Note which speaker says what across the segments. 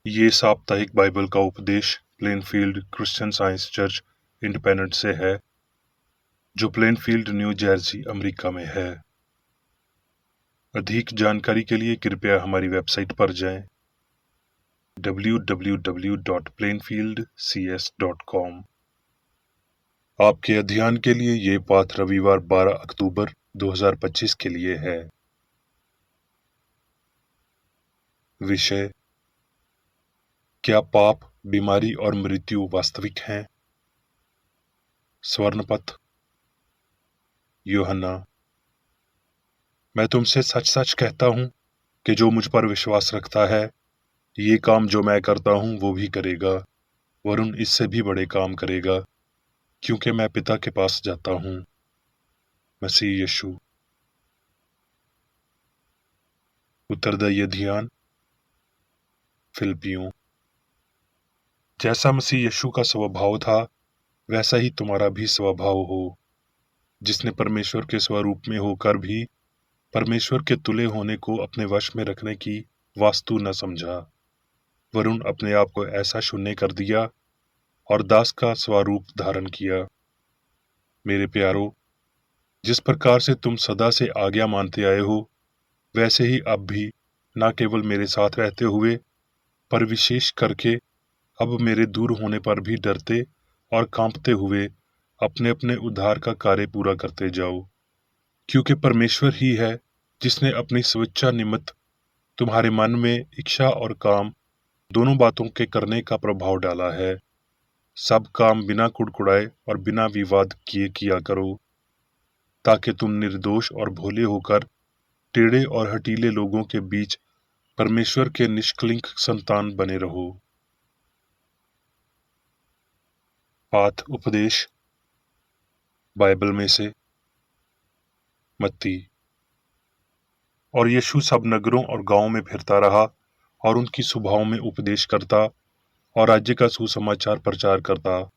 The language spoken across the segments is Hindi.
Speaker 1: ये साप्ताहिक बाइबल का उपदेश Plainfield Christian science church independent से है, जो प्लेनफील्ड न्यू जर्सी अमेरिका में है। अधिक जानकारी के लिए कृपया हमारी वेबसाइट पर जाएं www.plainfieldcs.com। आपके अध्ययन के लिए ये पाठ रविवार 12 अक्टूबर 2025 के लिए है। विषय: क्या पाप, बीमारी और मृत्यु वास्तविक हैं? स्वर्णपथ: यूहन्ना। मैं तुमसे सच-सच कहता हूं कि जो मुझ पर विश्वास रखता है, ये काम जो मैं करता हूं वो भी करेगा, वरन इससे भी बड़े काम करेगा, क्योंकि मैं पिता के पास जाता हूं। मसीह यीशु। उत्तरदायी ध्यान। फिलिपियों। जैसा मसीह यीशु का स्वभाव था, वैसा ही तुम्हारा भी स्वभाव हो, जिसने परमेश्वर के स्वरूप में होकर भी परमेश्वर के तुल्य होने को अपने वश में रखने की वास्तु न समझा, वरन अपने आप को ऐसा शून्य कर दिया और दास का स्वरूप धारण किया। मेरे प्यारो, जिस प्रकार से तुम सदा से आज्ञा मानते आए हो, वैसे ही अब भी न केवल मेरे साथ रहते हुए, पर विशेष करके अब मेरे दूर होने पर भी डरते और कांपते हुए अपने अपने उद्धार का कार्य पूरा करते जाओ, क्योंकि परमेश्वर ही है जिसने अपनी स्वेच्छा निमित्त तुम्हारे मन में इच्छा और काम दोनों बातों के करने का प्रभाव डाला है। सब काम बिना कुड़कुड़ाए और बिना विवाद किए किया करो, ताकि तुम निर्दोष और भोले होकर टेढ़े और हठीले लोगों के बीच परमेश्वर के निष्कलंक संतान बने रहो। पाठ उपदेश बाइबल में से मत्ती। और यीशु सब नगरों और गांवों में फिरता रहा और उनकी सभाओं में उपदेश करता और राज्य का सुसमाचार प्रचार करता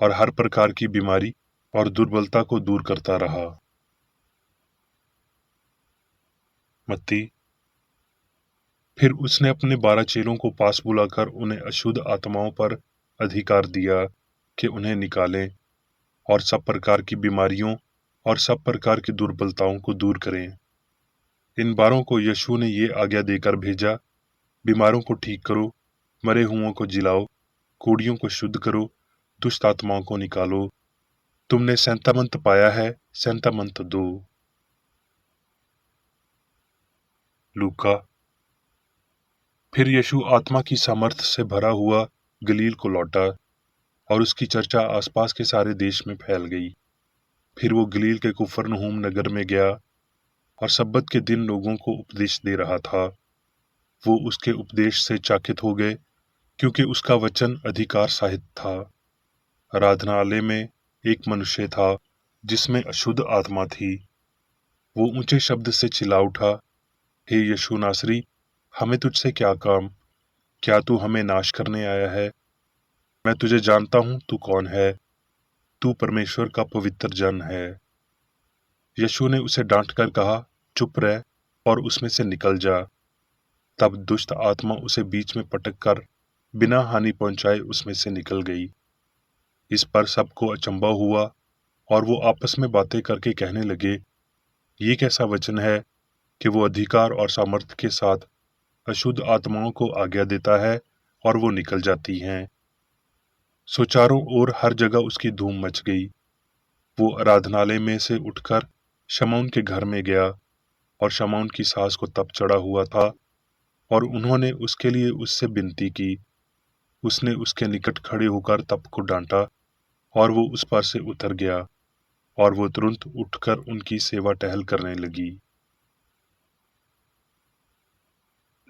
Speaker 1: और हर प्रकार की बीमारी और दुर्बलता को दूर करता रहा। मत्ती। फिर उसने अपने 12 चेलों को पास बुलाकर उन्हें अशुद्ध आत्माओं पर अधिकार दिया कि उन्हें निकालें और सब प्रकार की बीमारियों और सब प्रकार की दुर्बलताओं को दूर करें। इन 12 को यीशु ने ये आज्ञा देकर भेजा: बीमारों को ठीक करो, मरे हुओं को जिलाओ, कोढ़ियों को शुद्ध करो, दुष्ट आत्माओं को निकालो। तुमने सेंतामंत पाया है, सेंतामंत दो। लूका। फिर यीशु आत्मा की सामर्थ से भरा हुआ गलील को लौटा और उसकी चर्चा आसपास के सारे देश में फैल गई। फिर वो गलील के कुफरनहूम नगर में गया और सब्बत के दिन लोगों को उपदेश दे रहा था। वो उसके उपदेश से चकित हो गए, क्योंकि उसका वचन अधिकार सहित था। आराधनालय में एक मनुष्य था जिसमें अशुद्ध आत्मा थी। वो ऊंचे शब्द से चिल्ला उठा, हे यीशु नासरी, हमें तुझसे क्या काम? क्या तू हमें नाश करने आया है? मैं तुझे जानता हूं तू कौन है। तू परमेश्वर का पवित्र जन है। यीशु ने उसे डांटकर कहा, चुप रह और उसमें से निकल जा। तब दुष्ट आत्मा उसे बीच में पटक कर बिना हानि पहुंचाए उसमें से निकल गई। इस पर सबको अचंभा हुआ और वो आपस में बातें करके कहने लगे, ये कैसा वचन है कि वो अधिकार और सामर्थ्य के साथ अशुद्ध आत्माओं को आज्ञा देता है और वो निकल जाती हैं। सो चारों ओर हर जगह उसकी धूम मच गई। वो आराधनालय में से उठकर शमौन के घर में गया और शमौन की सास को तप चढ़ा हुआ था और उन्होंने उसके लिए उससे विनती की। उसने उसके निकट खड़े होकर तप को डांटा और वो उस पर से उतर गया और वो तुरंत उठकर उनकी सेवा टहल करने लगी।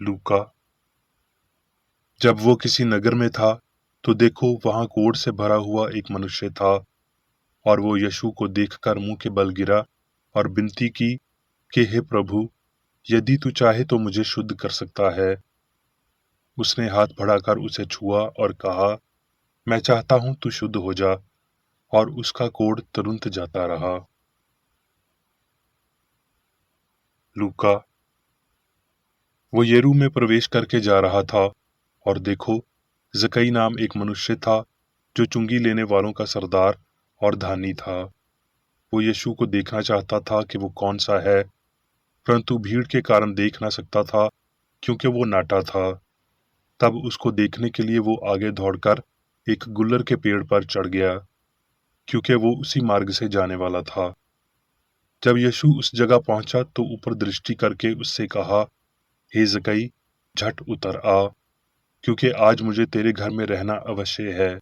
Speaker 1: लूका। जब वो किसी नगर में था तो देखो वहां कोढ़ से भरा हुआ एक मनुष्य था, और वो यीशु को देखकर मुंह के बल गिरा और विनती की कि हे प्रभु, यदि तू चाहे तो मुझे शुद्ध कर सकता है। उसने हाथ बढ़ाकर उसे छुआ और कहा, मैं चाहता हूं तू शुद्ध हो जा, और उसका कोढ़ तुरंत जाता रहा। लूका। वो यरू में प्रवेश करके जा रहा था और देखो, जकई नाम एक मनुष्य था जो चुंगी लेने वालों का सरदार और धानी था। वो यीशु को देखना चाहता था कि वो कौन सा है, परंतु भीड़ के कारण देख ना सकता था क्योंकि वो नाटा था। तब उसको देखने के लिए वो आगे दौड़कर एक गुल्लर के पेड़ पर चढ़ गया, क्योंकि वो उसी मार्ग से जाने वाला था। जब यीशु उस जगह पहुंचा तो ऊपर दृष्टि करके उससे कहा, हे जकई, झट उतर आ, क्योंकि आज मुझे तेरे घर में रहना अवश्य है।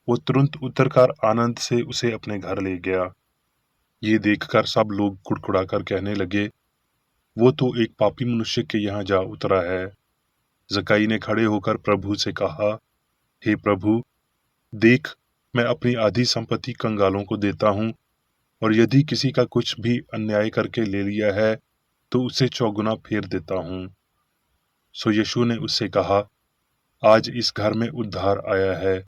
Speaker 1: वो तुरंत उतरकर आनंद से उसे अपने घर ले गया। ये देखकर सब लोग कुड़कुड़ाकर कहने लगे, वो तो एक पापी मनुष्य के यहाँ जा उतरा है। जकई ने खड़े होकर प्रभु से कहा, हे प्रभु, देख, मैं अपनी आधी संपत्ति कंगालों को देता हूँ, और यदि किसी का कुछ भी अन्याय करके ले लिया है तो उसे चौगुना फेर देता हूँ। सो यीशु ने उससे कहा, आज इस घर में उद्धार आया है,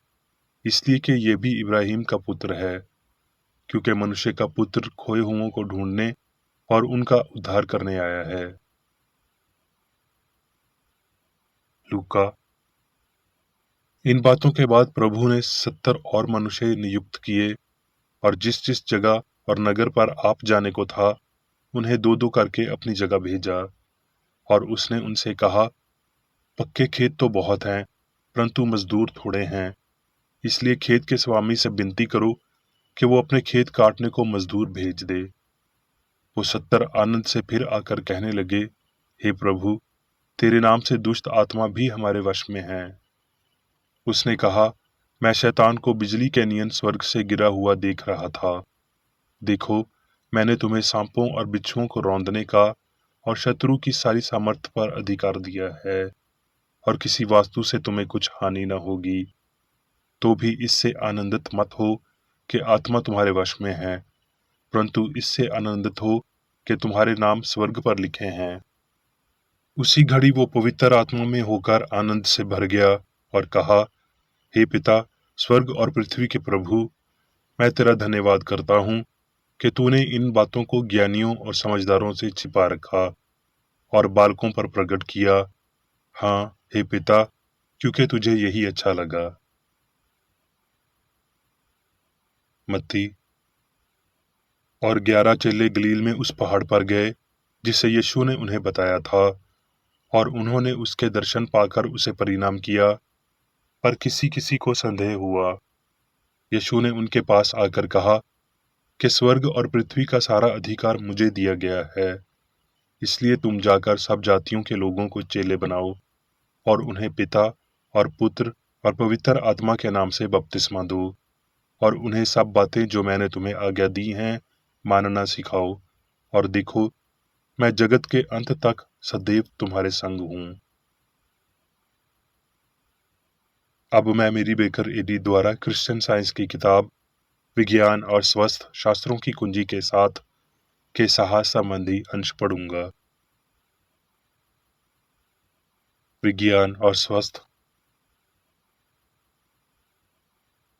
Speaker 1: इसलिए कि ये भी इब्राहिम का पुत्र है, क्योंकि मनुष्य का पुत्र खोए हुओं को ढूंढने और उनका उद्धार करने आया है। लूका। इन बातों के बाद प्रभु ने 70 और मनुष्य नियुक्त किए, और जिस जिस जगह और नगर पर आप जाने को था, उन्हें दो दो करके अपनी जगह भेजा। और उसने उनसे कहा, पक्के खेत तो बहुत हैं, परंतु मजदूर थोड़े हैं। इसलिए खेत के स्वामी से विनती करो कि वो अपने खेत काटने को मजदूर भेज दे। वो 70 आनंद से फिर आकर कहने लगे, हे प्रभु, तेरे नाम से दुष्ट आत्मा भी हमारे वश में है। उसने कहा, मैं शैतान को बिजली के नियन स्वर्ग से गिरा हुआ देख रहा था। देखो, मैंने तुम्हें सांपों और बिच्छुओं को रौंदने का और शत्रु की सारी सामर्थ पर अधिकार दिया है, और किसी वास्तु से तुम्हें कुछ हानि न होगी। तो भी इससे आनंदित मत हो कि आत्मा तुम्हारे वश में है, परंतु इससे आनंदित हो कि तुम्हारे नाम स्वर्ग पर लिखे हैं। उसी घड़ी वो पवित्र आत्मा में होकर आनंद से भर गया और कहा, हे पिता, स्वर्ग और पृथ्वी के प्रभु, मैं तेरा धन्यवाद करता हूँ कि तूने इन बातों को ज्ञानियों और समझदारों से छिपा रखा और बालकों पर प्रकट किया। हाँ, हे पिता, क्योंकि तुझे यही अच्छा लगा। मत्ती। और 11 चेले गलील में उस पहाड़ पर गए जिसे यीशु ने उन्हें बताया था, और उन्होंने उसके दर्शन पाकर उसे परिणाम किया, पर किसी किसी को संदेह हुआ। यीशु ने उनके पास आकर कहा कि स्वर्ग और पृथ्वी का सारा अधिकार मुझे दिया गया है, इसलिए तुम जाकर सब जातियों के लोगों को चेले बनाओ और उन्हें पिता और पुत्र और पवित्र आत्मा के नाम से बपतिस्मा दो, और उन्हें सब बातें जो मैंने तुम्हें आज्ञा दी हैं मानना सिखाओ। और देखो, मैं जगत के अंत तक सदैव तुम्हारे संग हूँ। अब मैं मेरी बेकर एडी द्वारा क्रिश्चियन साइंस की किताब विज्ञान और स्वस्थ शास्त्रों की कुंजी के साथ के साहस संबंधी अंश पढ़ूंगा। विज्ञान और स्वस्थ।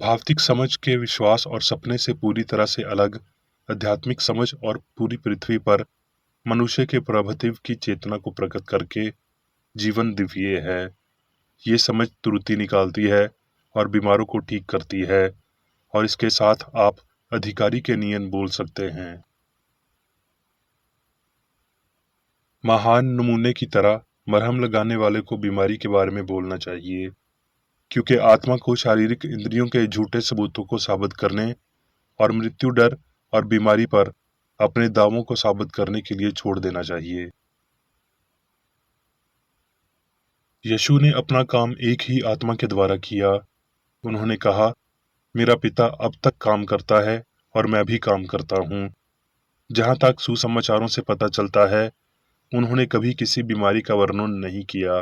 Speaker 1: भावतिक समझ के विश्वास और सपने से पूरी तरह से अलग आध्यात्मिक समझ और पूरी पृथ्वी पर मनुष्य के प्रभुत्व की चेतना को प्रकट करके जीवन दिव्य है। ये समझ त्रुटि निकालती है और बीमारों को ठीक करती है, और इसके साथ आप अधिकारी के नियम बोल सकते हैं। महान नमूने की तरह मरहम लगाने वाले को बीमारी के बारे में बोलना चाहिए, क्योंकि आत्मा को शारीरिक इंद्रियों के झूठे सबूतों को साबित करने और मृत्यु डर और बीमारी पर अपने दावों को साबित करने के लिए छोड़ देना चाहिए। यीशु ने अपना काम एक ही आत्मा के द्वारा किया। उन्होंने कहा, मेरा पिता अब तक काम करता है और मैं भी काम करता हूँ। जहाँ तक सुसमाचारों से पता चलता है, उन्होंने कभी किसी बीमारी का वर्णन नहीं किया,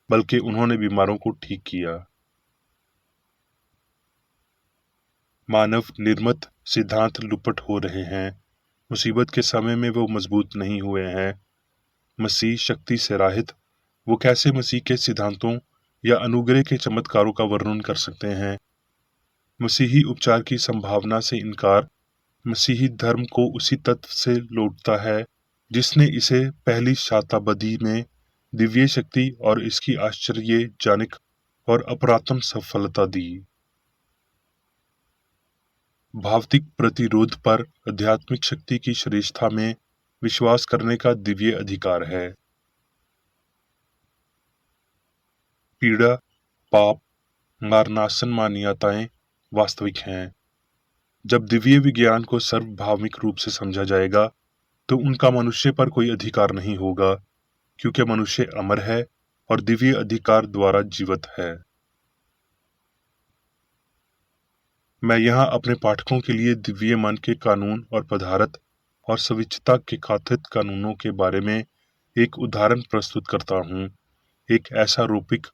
Speaker 1: बल्कि उन्होंने बीमारों को ठीक किया। मानव निर्मित सिद्धांत लुप्त हो रहे हैं। मुसीबत के समय में वो मजबूत नहीं हुए हैं। मसीह शक्ति से रहित वो कैसे मसीह के सिद्धांतों या अनुग्रह के चमत्कारों का वर्णन कर सकते हैं? मसीही उपचार की संभावना से इनकार मसीही धर्म को उसी तत्व से लौटता है जिसने इसे पहली शताब्दी में दिव्य शक्ति और इसकी आश्चर्यजनक और अपरात्म सफलता दी। भौतिक प्रतिरोध पर आध्यात्मिक शक्ति की श्रेष्ठता में विश्वास करने का दिव्य अधिकार है। पीड़ा, पाप, मरणासन मान्यताएं वास्तविक हैं। जब दिव्य विज्ञान को सार्वभौमिक रूप से समझा जाएगा तो उनका मनुष्य पर कोई अधिकार नहीं होगा, क्योंकि मनुष्य अमर है और दिव्य अधिकार द्वारा जीवित है। मैं यहाँ अपने पाठकों के लिए दिव्य मन के कानून और पदार्थ और स्विच्छता के कथित कानूनों के बारे में एक उदाहरण प्रस्तुत करता हूँ। एक ऐसा रूपिक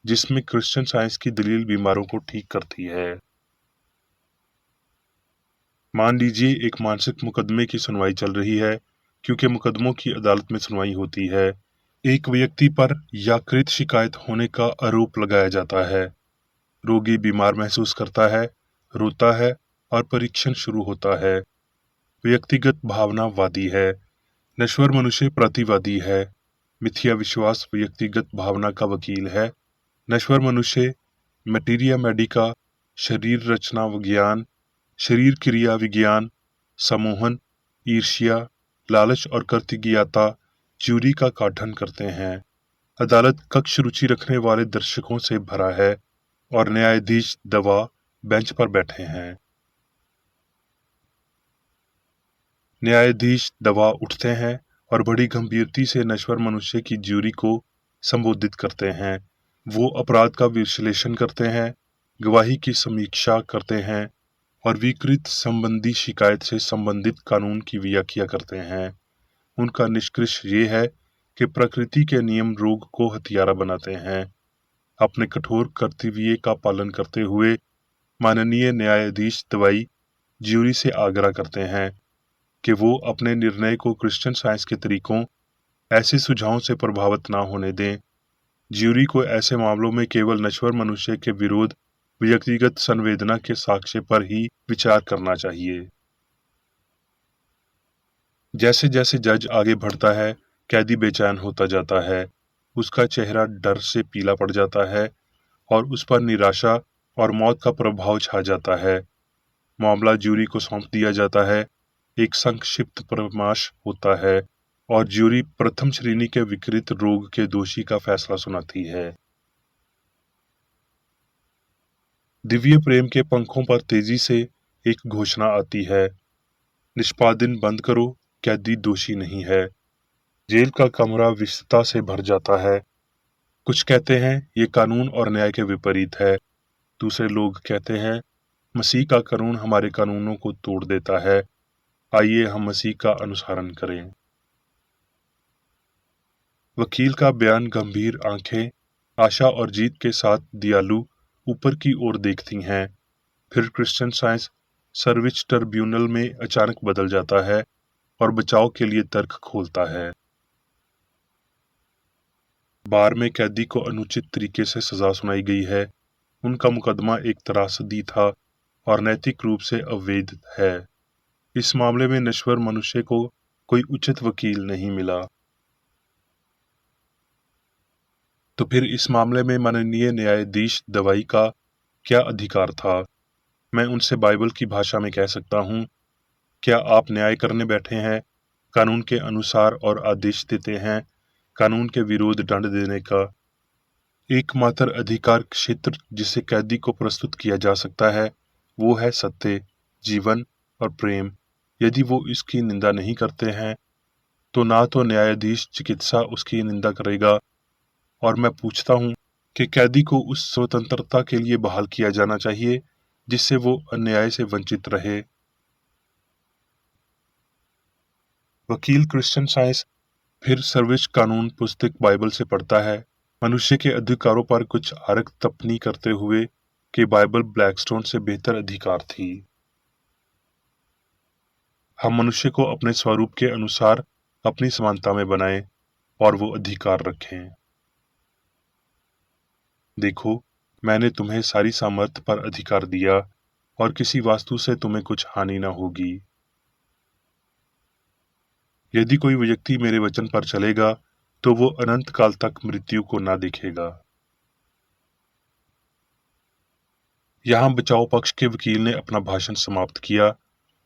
Speaker 1: जिसमें क्रिश्चियन साइंस की दलील बीमारों को ठीक करती है। मान लीजिए एक मानसिक मुकदमे की सुनवाई चल रही है, क्योंकि मुकदमों की अदालत में सुनवाई होती है। एक व्यक्ति पर यकृत शिकायत होने का आरोप लगाया जाता है। रोगी बीमार महसूस करता है, रोता है और परीक्षण शुरू होता है। व्यक्तिगत भावनावादी है, नश्वर मनुष्य प्रतिवादी है। मिथ्या विश्वास व्यक्तिगत भावना का वकील है। नश्वर मनुष्य मटीरिया मेडिका, शरीर रचना विज्ञान, शरीर क्रिया विज्ञान, सम्मोहन, ईर्ष्या, लालच और कृतज्ञता ज्यूरी का गठन करते हैं। अदालत कक्ष रुचि रखने वाले दर्शकों से भरा है और न्यायाधीश दवा बेंच पर बैठे हैं। न्यायाधीश दवा उठते हैं और बड़ी गंभीरता से नश्वर मनुष्य की ज्यूरी को संबोधित करते हैं। वो अपराध का विश्लेषण करते हैं, गवाही की समीक्षा करते हैं और विकृत संबंधी शिकायत से संबंधित कानून की व्याख्या करते हैं। उनका निष्कर्ष ये है कि प्रकृति के नियम रोग को हथियारा बनाते हैं। अपने कठोर कर्तव्य का पालन करते हुए माननीय न्यायाधीश दवाई ज्यूरी से आग्रह करते हैं कि वो अपने निर्णय को क्रिश्चियन साइंस के तरीकों ऐसे सुझावों से प्रभावित ना होने दें। ज्यूरी को ऐसे मामलों में केवल नश्वर मनुष्य के विरोध व्यक्तिगत संवेदना के साक्ष्य पर ही विचार करना चाहिए। जैसे जैसे जज आगे बढ़ता है, कैदी बेचैन होता जाता है। उसका चेहरा डर से पीला पड़ जाता है और उस पर निराशा और मौत का प्रभाव छा जाता है। मामला ज्यूरी को सौंप दिया जाता है। एक संक्षिप्त परामर्श होता है और ज्यूरी प्रथम श्रेणी के विकृत रोग के दोषी का फैसला सुनाती है। दिव्य प्रेम के पंखों पर तेजी से एक घोषणा आती है, निष्पादन बंद करो, कैदी दोषी नहीं है। जेल का कमरा विस्तृतता से भर जाता है। कुछ कहते हैं ये कानून और न्याय के विपरीत है। दूसरे लोग कहते हैं मसीह का कानून हमारे कानूनों को तोड़ देता है। आइए हम मसीह का अनुसरण करें। वकील का बयान गंभीर आंखें आशा और जीत के साथ दयालु ऊपर की ओर देखती हैं। फिर क्रिश्चियन साइंस सर्वोच्च ट्रिब्यूनल में अचानक बदल जाता है और बचाव के लिए तर्क खोलता है। बार में कैदी को अनुचित तरीके से सजा सुनाई गई है। उनका मुकदमा एक त्रासदी था और नैतिक रूप से अवैध है। इस मामले में नश्वर मनुष्य को कोई उचित वकील नहीं मिला। तो फिर इस मामले में माननीय न्यायाधीश दवाई का क्या अधिकार था? मैं उनसे बाइबल की भाषा में कह सकता हूँ, क्या आप न्याय करने बैठे हैं, कानून के अनुसार और आदेश देते हैं, कानून के विरोध दंड देने का? एकमात्र अधिकार क्षेत्र जिसे कैदी को प्रस्तुत किया जा सकता है वो है सत्य, जीवन और प्रेम। यदि वो इसकी निंदा नहीं करते हैं तो ना तो न्यायाधीश चिकित्सा उसकी निंदा करेगा। और मैं पूछता हूँ कि कैदी को उस स्वतंत्रता के लिए बहाल किया जाना चाहिए जिससे वो अन्याय से वंचित रहे। वकील क्रिश्चियन साइंस फिर सर्वोच्च कानून पुस्तक बाइबल से पढ़ता है। मनुष्य के अधिकारों पर कुछ आरक टिप्पणी करते हुए कि बाइबल ब्लैकस्टोन से बेहतर अधिकार थी। हम मनुष्य को अपने स्वरूप के अनुसार अपनी समानता में बनाएं और वो अधिकार रखें। देखो, मैंने तुम्हें सारी सामर्थ्य पर अधिकार दिया और किसी वास्तु से तुम्हें कुछ हानि न होगी। यदि कोई व्यक्ति मेरे वचन पर चलेगा तो वो अनंत काल तक मृत्यु को ना देखेगा। यहाँ बचाव पक्ष के वकील ने अपना भाषण समाप्त किया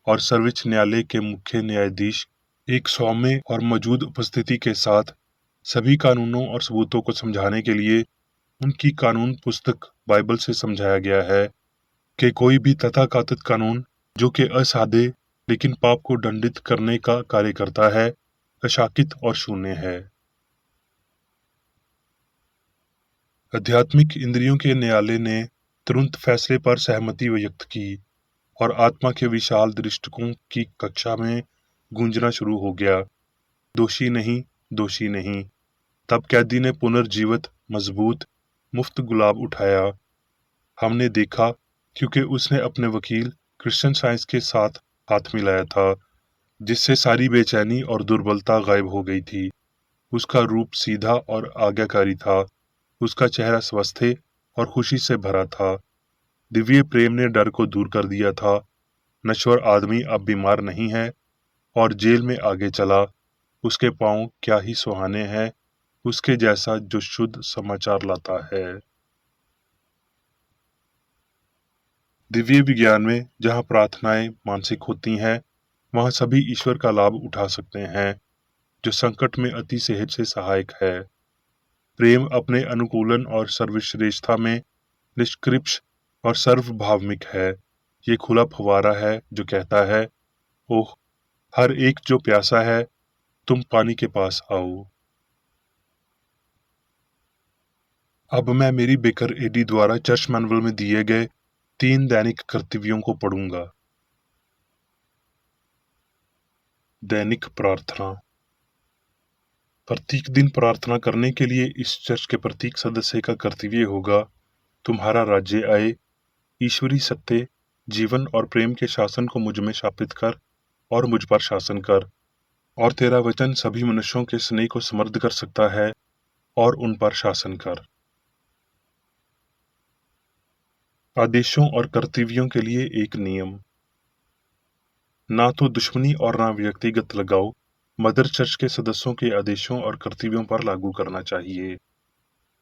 Speaker 1: और सर्वोच्च न्यायालय के मुख्य न्यायाधीश एक सौम्य और मौजूद उपस्थिति के साथ सभी कानूनों और सबूतों को समझाने के लिए उनकी कानून पुस्तक बाइबल से समझाया गया है कि कोई भी तथाकथित कानून जो कि असाध्य लेकिन पाप को दंडित करने का कार्य करता है, अशाकित और शून्य है। आध्यात्मिक इंद्रियों के न्यायालय ने तुरंत फैसले पर सहमति व्यक्त की और आत्मा के विशाल दृष्टिकोण की कक्षा में गूंजना शुरू हो गया, दोषी नहीं, दोषी नहीं। तब कैदी ने पुनर्जीवित मजबूत मुफ्त गुलाब उठाया। हमने देखा क्योंकि उसने अपने वकील क्रिश्चियन साइंस के साथ हाथ मिलाया था, जिससे सारी बेचैनी और दुर्बलता गायब हो गई थी। उसका रूप सीधा और आज्ञाकारी था, उसका चेहरा स्वस्थ और खुशी से भरा था। दिव्य प्रेम ने डर को दूर कर दिया था। नश्वर आदमी अब बीमार नहीं है और जेल में आगे चला। उसके पांव क्या ही सुहाने हैं, उसके जैसा जो शुद्ध समाचार लाता है। दिव्य विज्ञान में जहाँ प्रार्थनाएं मानसिक होती हैं, वहाँ सभी ईश्वर का लाभ उठा सकते हैं, जो संकट में अति सहज से सहायक है। प्रेम अपने अनुकूलन और सर्वश्रेष्ठता में निष्कृष्ट और सर्वभावमिक है। ये खुला फव्वारा है जो कहता है, ओह, हर एक जो प्यासा है, तुम पानी के पास आओ। अब मैं मेरी बेकर एडी द्वारा चर्च मैनुअल में दिए गए 3 दैनिक कर्तव्यों को पढ़ूंगा। दैनिक प्रार्थना। प्रत्येक दिन प्रार्थना करने के लिए इस चर्च के प्रत्येक सदस्य का कर्तव्य होगा, तुम्हारा राज्य आए, ईश्वरी सत्य, जीवन और प्रेम के शासन को मुझ में स्थापित कर और मुझ पर शासन कर, और तेरा वचन सभी मनुष्यों के स्नेह को समृद्ध कर सकता है और उन पर शासन कर। आदेशों और कर्तव्यों के लिए एक नियम। ना तो दुश्मनी और ना व्यक्तिगत लगाव मदर चर्च के सदस्यों के आदेशों और कर्तव्यों पर लागू करना चाहिए।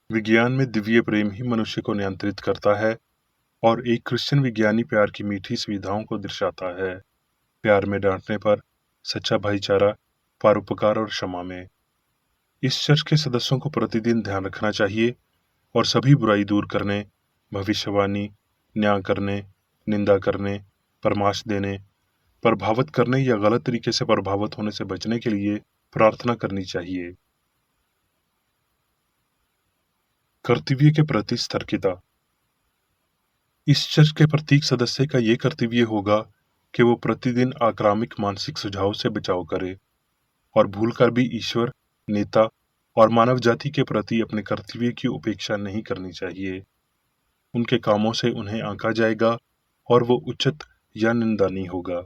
Speaker 1: विज्ञान में दिव्य प्रेम ही मनुष्य को नियंत्रित करता है और एक क्रिश्चियन विज्ञानी प्यार की मीठी सुविधाओं को दर्शाता है। प्यार में डांटने पर, सच्चा भाईचारा, परोपकार और क्षमा में। इस चर्च के सदस्यों को प्रतिदिन ध्यान रखना चाहिए और सभी बुराई दूर करने, भविष्यवाणी, न्याय करने, निंदा करने, परामर्श देने, प्रभावित करने या गलत तरीके से प्रभावित होने से बचने के लिए प्रार्थना करनी चाहिए। कर्तव्य के प्रति सतर्कता। इस चर्च के प्रत्येक सदस्य का ये कर्तव्य होगा कि वो प्रतिदिन आक्रामक मानसिक सुझाव से बचाव करे और भूलकर भी ईश्वर, नेता और मानव जाति के प्रति अपने कर्तव्य की उपेक्षा नहीं करनी चाहिए। उनके कामों से उन्हें आंका जाएगा और वो उचित या निंदनीय होगा।